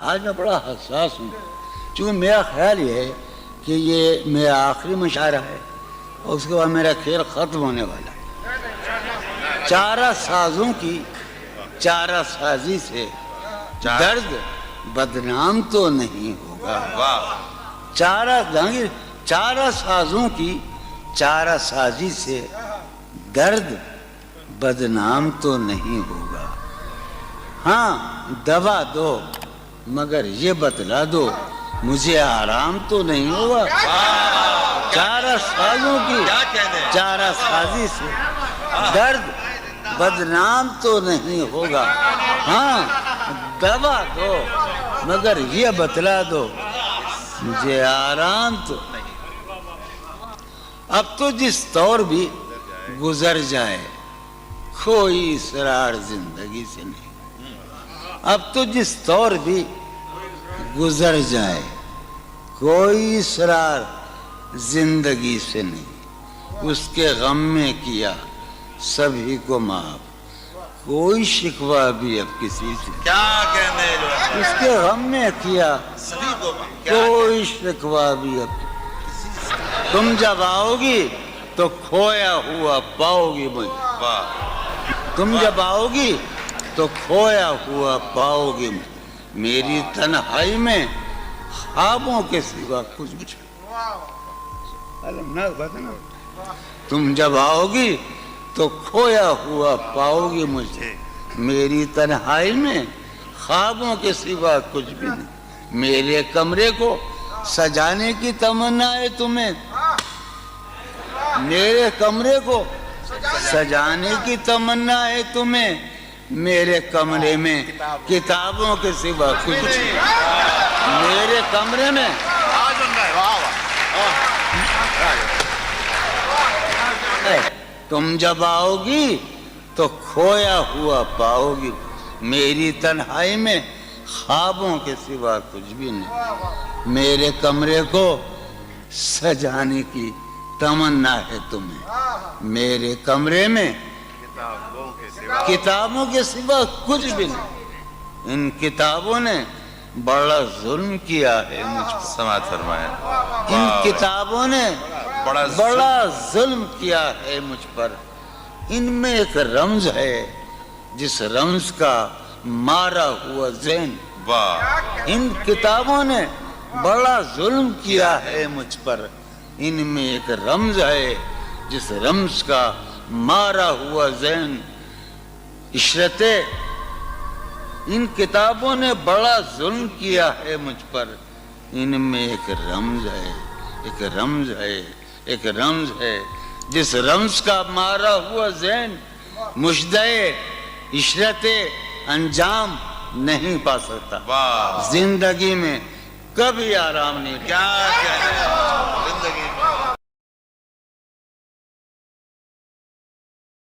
آج میں بڑا حساس ہوں، چونکہ میرا خیال یہ ہے کہ یہ میرا آخری مشاعرہ ہے اور اس کے بعد میرا کھیل ختم ہونے والا ہے۔ چارہ سازوں کی چارہ سازی سے درد بدنام تو نہیں ہوگا۔ چارہ سازوں کی چارہ سازی سے درد بدنام تو نہیں ہوگا۔ ہاں دوا دو مگر یہ بتلا دو مجھے آرام تو نہیں ہوگا۔ چارہ سازوں کی چارہ سازی سے درد بدنام تو نہیں ہوگا۔ ہاں دوا دو مگر یہ بتلا دو مجھے آرام تو نہیں ہوگا۔ اب تو جس طور بھی گزر جائے کوئی اسرار زندگی سے نہیں۔ اب تو جس طور بھی گزر جائے کوئی اسرار زندگی سے نہیں۔ اس کے غم میں کیا سبھی کو معاف کوئی شکوہ بھی اب کسی سے کیا کہنے لو، اس کے غم میں کیا سبھی کو کوئی شکوہ بھی اب کسی سے۔ تم جب آؤ گی تو کھویا ہوا پاؤ گی مجھے۔ تم جب آؤ گی تو کھویا ہوا پاؤ گی میری تنہائی میں خوابوں کے سوا کچھ بھی۔ تم جب آؤ گی تو کھویا ہوا پاؤ گی مجھے میری تنہائی میں خوابوں کے سوا کچھ بھی نہیں۔ میرے کمرے کو سجانے کی تمنا ہے تمہیں، میرے کمرے کو سجانے کی تمنا ہے تمہیں، میرے کمرے میں کتابوں کے سوا کچھ نہیں۔ میرے کمرے میں تم جب آؤ گی تو کھویا ہوا پاؤ گی میری تنہائی میں خوابوں کے سوا کچھ بھی نہیں۔ میرے کمرے کو سجانے کی تمنا ہے تمہیں، میرے کمرے میں کتابوں کے سوا کچھ بھی نہیں۔ ان کتابوں نے بڑا ظلم کیا ہے مجھ پر، سماعت فرمائے۔ ان کتابوں نے بڑا ظلم کیا ہے مجھ پر۔ ان میں ایک رمز ہے جس رمز کا مارا ہوا ذہن۔ ان کتابوں نے بڑا ظلم کیا ہے مجھ پر، ان میں ایک رمز ہے جس رمز کا مارا ہوا ذہن۔ عشرتِ ان کتابوں نے بڑا ظلم کیا ہے مجھ پر، ان میں ایک رمز ہے، ایک رمز ہے، ایک رمز ہے جس رمز کا مارا ہوا ذہن مژدے عشرت انجام نہیں پا سکتا۔ زندگی میں کبھی آرام نہیں۔ کیا کہنے